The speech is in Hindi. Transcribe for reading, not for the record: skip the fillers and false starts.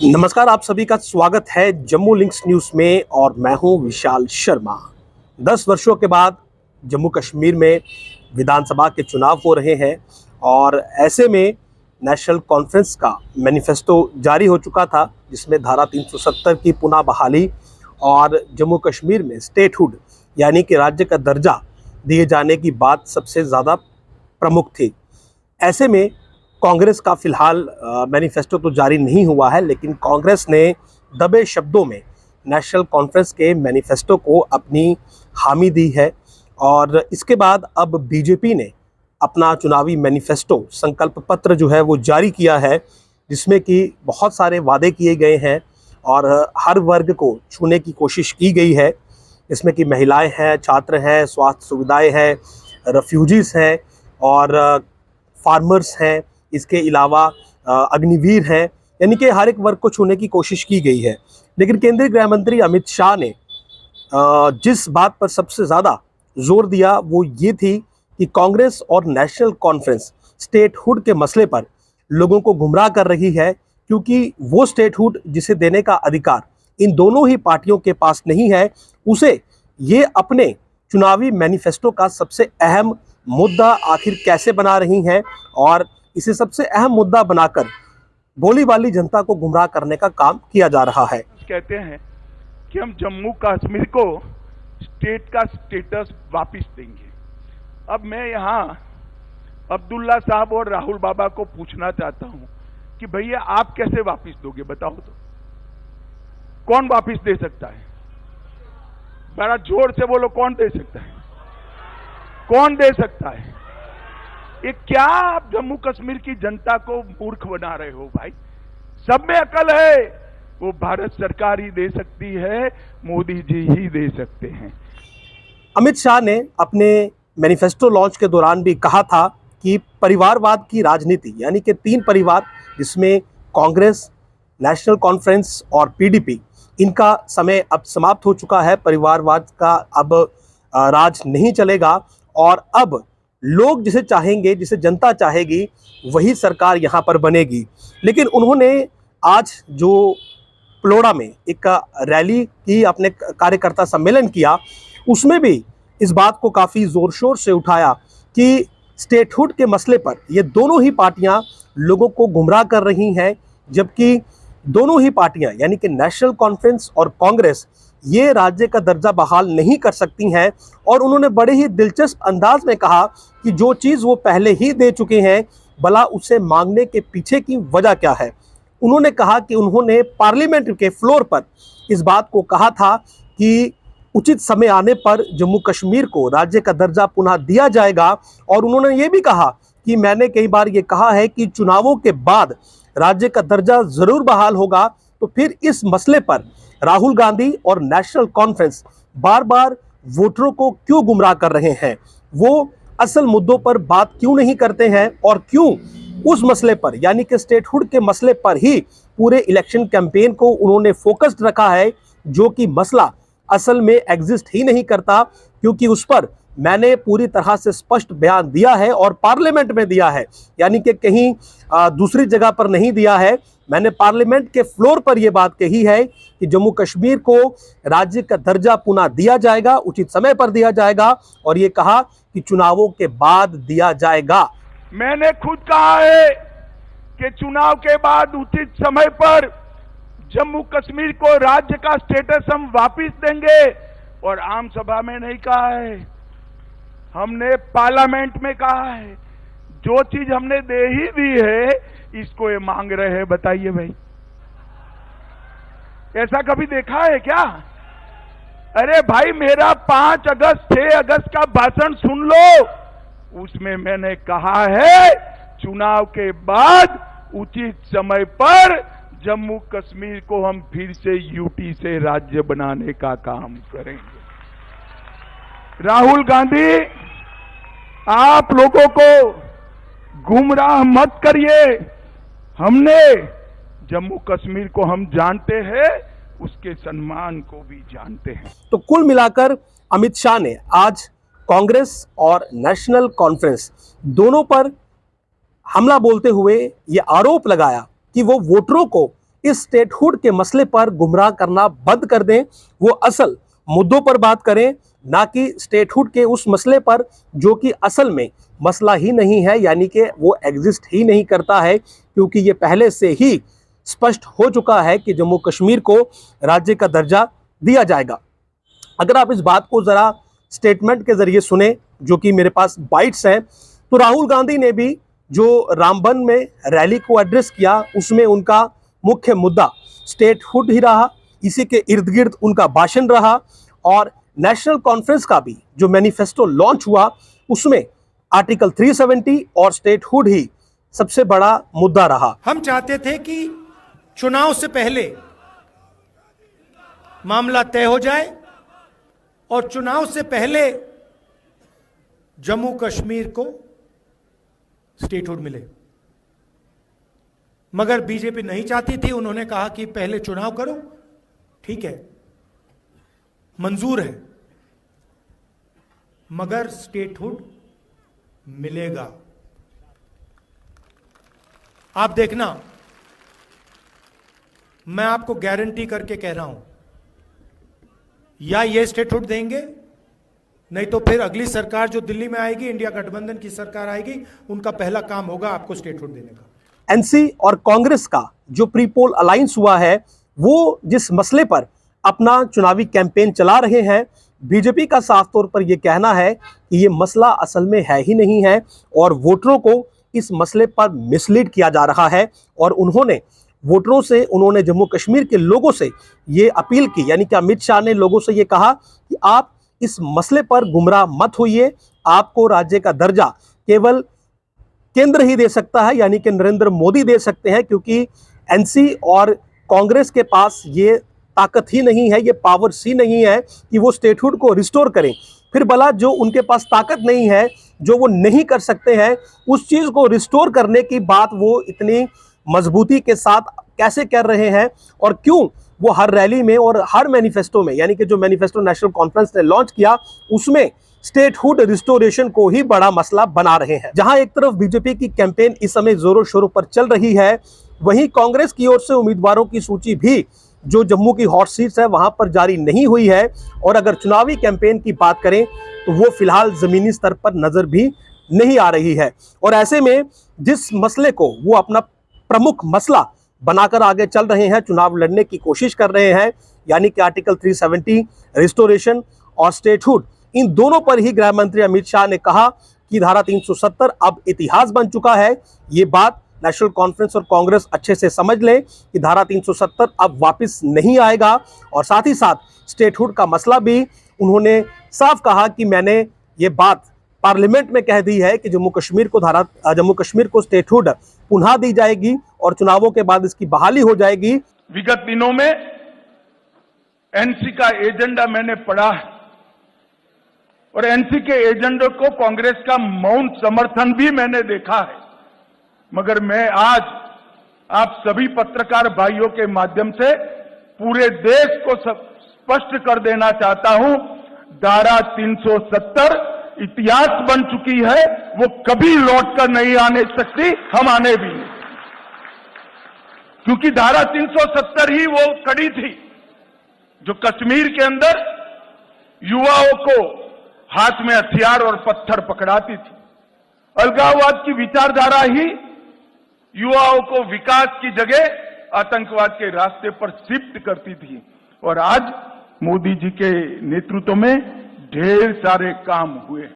नमस्कार, आप सभी का स्वागत है जम्मू लिंक्स न्यूज़ में और मैं हूं विशाल शर्मा। 10 वर्षों के बाद जम्मू कश्मीर में विधानसभा के चुनाव हो रहे हैं और ऐसे में नेशनल कॉन्फ्रेंस का मैनिफेस्टो जारी हो चुका था, जिसमें धारा 370 की पुनः बहाली और जम्मू कश्मीर में स्टेटहुड यानी कि राज्य का दर्जा दिए जाने की बात सबसे ज़्यादा प्रमुख थी। ऐसे में कांग्रेस का फिलहाल मैनिफेस्टो तो जारी नहीं हुआ है, लेकिन कांग्रेस ने दबे शब्दों में नेशनल कॉन्फ्रेंस के मैनिफेस्टो को अपनी हामी दी है और इसके बाद अब बीजेपी ने अपना चुनावी मैनिफेस्टो संकल्प पत्र जो है वो जारी किया है, जिसमें कि बहुत सारे वादे किए गए हैं और हर वर्ग को छूने की कोशिश की गई है। इसमें कि महिलाएं हैं, छात्र हैं, स्वास्थ्य सुविधाएं हैं, रेफ्यूजीज़ हैं और फार्मर्स हैं, इसके अलावा अग्निवीर हैं, यानी कि हर एक वर्ग को छूने की कोशिश की गई है। लेकिन केंद्रीय गृह मंत्री अमित शाह ने जिस बात पर सबसे ज़्यादा जोर दिया वो ये थी कि कांग्रेस और नेशनल कॉन्फ्रेंस स्टेटहुड के मसले पर लोगों को गुमराह कर रही है, क्योंकि वो स्टेटहुड जिसे देने का अधिकार इन दोनों ही पार्टियों के पास नहीं है, उसे ये अपने चुनावी मैनिफेस्टो का सबसे अहम मुद्दा आखिर कैसे बना रही हैं और इसे सबसे अहम मुद्दा बनाकर भोली भाली जनता को गुमराह करने का काम किया जा रहा है। कहते हैं कि हम जम्मू कश्मीर को स्टेट का स्टेटस वापस देंगे। अब मैं यहाँ अब्दुल्ला साहब और राहुल बाबा को पूछना चाहता हूँ कि भैया आप कैसे वापस दोगे, बताओ तो। कौन वापस दे सकता है? बड़ा जोर से बोलो, कौन दे सकता है? कौन दे सकता है? ये क्या आप जम्मू कश्मीर की जनता को मूर्ख बना रहे हो भाई? सब में अकल है, वो भारत सरकार ही दे सकती है, मोदी जी ही दे सकते हैं। अमित शाह ने अपने मैनिफेस्टो लॉन्च के दौरान भी कहा था कि परिवारवाद की राजनीति यानी कि 3 परिवार जिसमें कांग्रेस, नेशनल कॉन्फ्रेंस और पीडीपी, इनका समय अब समाप्त हो चुका है। परिवारवाद का अब राज नहीं चलेगा और अब लोग जिसे चाहेंगे, जिसे जनता चाहेगी, वही सरकार यहाँ पर बनेगी। लेकिन उन्होंने आज जो प्लोड़ा में एक रैली की, अपने कार्यकर्ता सम्मेलन किया, उसमें भी इस बात को काफ़ी ज़ोर शोर से उठाया कि स्टेटहुड के मसले पर ये दोनों ही पार्टियां लोगों को गुमराह कर रही हैं, जबकि दोनों ही पार्टियां यानी कि नेशनल कॉन्फ्रेंस और कांग्रेस ये राज्य का दर्जा बहाल नहीं कर सकती हैं। और उन्होंने बड़े ही दिलचस्प अंदाज में कहा कि जो चीज़ वो पहले ही दे चुके हैं, भला उसे मांगने के पीछे की वजह क्या है। उन्होंने कहा कि उन्होंने पार्लियामेंट के फ्लोर पर इस बात को कहा था कि उचित समय आने पर जम्मू कश्मीर को राज्य का दर्जा पुनः दिया जाएगा। और उन्होंने ये भी कहा कि मैंने कई बार ये कहा है कि चुनावों के बाद राज्य का दर्जा ज़रूर बहाल होगा। तो फिर इस मसले पर राहुल गांधी और नेशनल कॉन्फ्रेंस बार बार वोटरों को क्यों गुमराह कर रहे हैं? वो असल मुद्दों पर बात क्यों नहीं करते हैं और क्यों उस मसले पर यानी कि स्टेटहुड के मसले पर ही पूरे इलेक्शन कैंपेन को उन्होंने फोकस्ड रखा है, जो कि मसला असल में एग्जिस्ट ही नहीं करता, क्योंकि उस पर मैंने पूरी तरह से स्पष्ट बयान दिया है और पार्लियामेंट में दिया है, यानी कि कहीं दूसरी जगह पर नहीं दिया है। मैंने पार्लियामेंट के फ्लोर पर यह बात कही है कि जम्मू कश्मीर को राज्य का दर्जा पुनः दिया जाएगा, उचित समय पर दिया जाएगा, और ये कहा कि चुनावों के बाद दिया जाएगा। मैंने खुद कहा है कि चुनाव के बाद उचित समय पर जम्मू कश्मीर को राज्य का स्टेटस हम वापस देंगे। और आम सभा में नहीं कहा है, हमने पार्लियामेंट में कहा है। जो चीज हमने दे ही दी है, इसको ये मांग रहे हैं, बताइए भाई, ऐसा कभी देखा है क्या? अरे भाई, मेरा 5 अगस्त 6 अगस्त का भाषण सुन लो, उसमें मैंने कहा है चुनाव के बाद उचित समय पर जम्मू कश्मीर को हम फिर से यूटी से राज्य बनाने का काम करेंगे। राहुल गांधी, आप लोगों को गुमराह मत करिए। हमने जम्मू कश्मीर को हम जानते हैं, उसके सम्मान को भी जानते हैं। तो कुल मिलाकर अमित शाह ने आज कांग्रेस और नेशनल कॉन्फ्रेंस दोनों पर हमला बोलते हुए ये आरोप लगाया कि वो वोटरों को इस स्टेटहुड के मसले पर गुमराह करना बंद कर दें, वो असल मुद्दों पर बात करें, ना कि स्टेटहुड के उस मसले पर जो कि असल में मसला ही नहीं है, यानी कि वो एग्जिस्ट ही नहीं करता है, क्योंकि ये पहले से ही स्पष्ट हो चुका है कि जम्मू कश्मीर को राज्य का दर्जा दिया जाएगा। अगर आप इस बात को ज़रा स्टेटमेंट के ज़रिए सुने, जो कि मेरे पास बाइट्स हैं, तो राहुल गांधी ने भी जो रामबन में रैली को एड्रेस किया, उसमें उनका मुख्य मुद्दा स्टेटहुड ही रहा, इसी के इर्द गिर्द उनका भाषण रहा। और नेशनल कॉन्फ्रेंस का भी जो मैनिफेस्टो लॉन्च हुआ, उसमें आर्टिकल 370 और स्टेटहुड ही सबसे बड़ा मुद्दा रहा। हम चाहते थे कि चुनाव से पहले मामला तय हो जाए और चुनाव से पहले जम्मू कश्मीर को स्टेटहुड मिले, मगर बीजेपी नहीं चाहती थी। उन्होंने कहा कि पहले चुनाव करो, ठीक है, मंजूर है, मगर स्टेटहुड मिलेगा। आप देखना, मैं आपको गारंटी करके कह रहा हूं, या ये स्टेटहुड देंगे, नहीं तो फिर अगली सरकार जो दिल्ली में आएगी, इंडिया गठबंधन की सरकार आएगी, उनका पहला काम होगा आपको स्टेटहुड देने का। एनसी और कांग्रेस का जो प्री पोल अलायंस हुआ है, वो जिस मसले पर अपना चुनावी कैंपेन चला रहे हैं, बीजेपी का साफ तौर पर यह कहना है कि ये मसला असल में है ही नहीं है और वोटरों को इस मसले पर मिसलीड किया जा रहा है। और उन्होंने जम्मू कश्मीर के लोगों से ये अपील की, यानी कि अमित शाह ने लोगों से ये कहा कि आप इस मसले पर गुमराह मत होइए, आपको राज्य का दर्जा केवल केंद्र ही दे सकता है, यानी कि नरेंद्र मोदी दे सकते हैं, क्योंकि एनसी और कांग्रेस के पास ये ताकत ही नहीं है, ये पावर्स ही नहीं है कि वो स्टेटहुड को रिस्टोर करें। फिर भला जो उनके पास ताकत नहीं है, जो वो नहीं कर सकते हैं, उस चीज़ को रिस्टोर करने की बात वो इतनी मजबूती के साथ कैसे कर रहे हैं, और क्यों वो हर रैली में और हर मैनिफेस्टो में, यानी कि जो मैनिफेस्टो नेशनल कॉन्फ्रेंस ने लॉन्च किया, उसमें स्टेटहुड रिस्टोरेशन को ही बड़ा मसला बना रहे हैं। जहां एक तरफ बीजेपी की कैंपेन इस समय जोरों शोरों पर चल रही है, वहीं कांग्रेस की ओर से उम्मीदवारों की सूची भी जो जम्मू की हॉट सीट्स है वहां पर जारी नहीं हुई है। और अगर चुनावी कैंपेन की बात करें तो वो फिलहाल जमीनी स्तर पर नजर भी नहीं आ रही है। और ऐसे में जिस मसले को वो अपना प्रमुख मसला बनाकर आगे चल रहे हैं, चुनाव लड़ने की कोशिश कर रहे हैं, यानी कि आर्टिकल 370 रिस्टोरेशन और स्टेटहुड, इन दोनों पर ही गृह मंत्री अमित शाह ने कहा कि धारा 370 अब इतिहास बन चुका है। ये बात नेशनल कॉन्फ्रेंस और कांग्रेस अच्छे से समझ ले कि धारा 370 अब वापस नहीं आएगा। और साथ ही साथ स्टेटहुड का मसला भी उन्होंने साफ कहा कि मैंने ये बात पार्लियामेंट में कह दी है कि जम्मू कश्मीर को स्टेटहुड पुनः दी जाएगी और चुनावों के बाद इसकी बहाली हो जाएगी। विगत दिनों में एनसी का एजेंडा मैंने पढ़ा है और एनसी के एजेंडे को कांग्रेस का मौन समर्थन भी मैंने देखा है, मगर मैं आज आप सभी पत्रकार भाइयों के माध्यम से पूरे देश को स्पष्ट कर देना चाहता हूं, धारा 370 इतिहास बन चुकी है, वो कभी लौट कर नहीं आने सकती, हम आने भी नहीं, क्योंकि धारा 370 ही वो कड़ी थी जो कश्मीर के अंदर युवाओं को हाथ में हथियार और पत्थर पकड़ाती थी। अलगाववाद की विचारधारा ही युवाओं को विकास की जगह आतंकवाद के रास्ते पर शिफ्ट करती थी। और आज मोदी जी के नेतृत्व में ढेर सारे काम हुए।